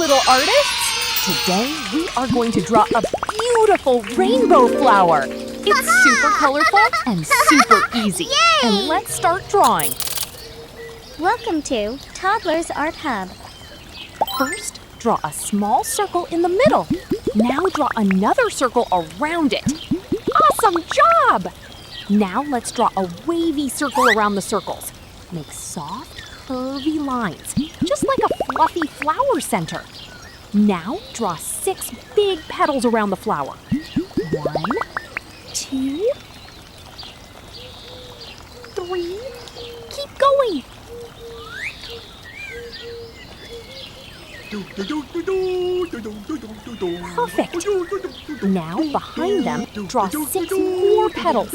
little artists! Today, we are going to draw a beautiful rainbow flower. It's super colorful and super easy. Yay! And let's start drawing. Welcome to Toddlers Art Hub. First, draw a small circle in the middle. Now draw another circle around it. Awesome job! Now let's draw a wavy circle around the circles. Make soft, curvy lines, just like a fluffy flower center. Now draw 6 big petals around the flower. 1, 2, 3. Keep going. Perfect. Now, behind them, draw 6 more petals.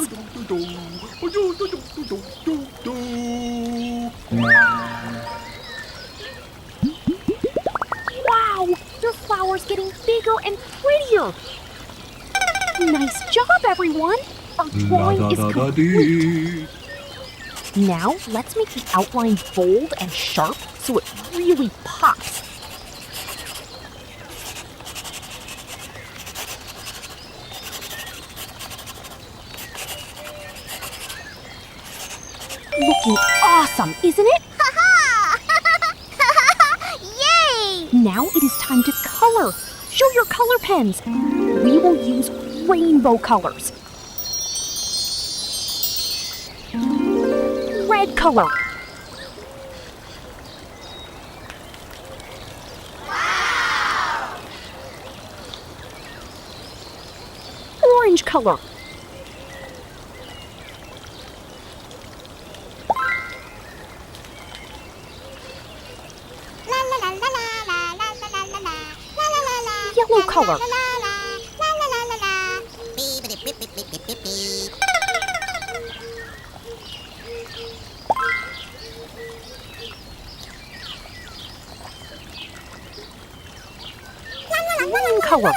Wow! Your flower's getting bigger and prettier. Nice job, everyone! Our drawing is complete. Now, let's make the outline bold and sharp so it really pops. Looking awesome, isn't it? Yay! Now it is time to color. Show your color pens. We will use rainbow colors. Red color. Wow! Orange color. Yellow color. Green color.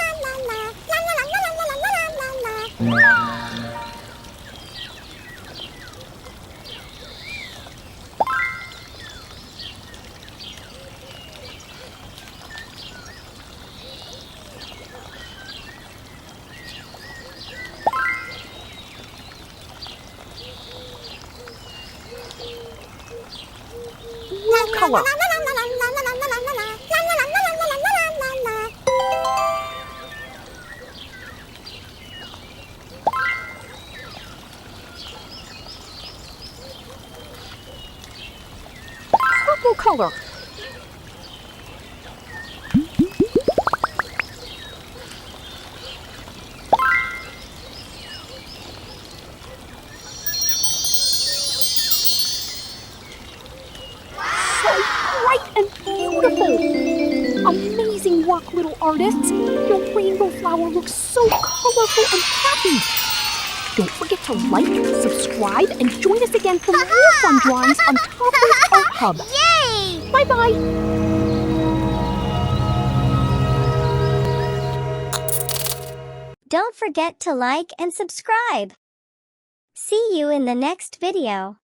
Blue color. Purple color. And beautiful! Amazing work, little artists! Your rainbow flower looks so colorful and happy! Don't forget to like, subscribe, and join us again for more fun drawings on Toddlers Art Hub. Yay! Bye-bye! Don't forget to like and subscribe. See you in the next video.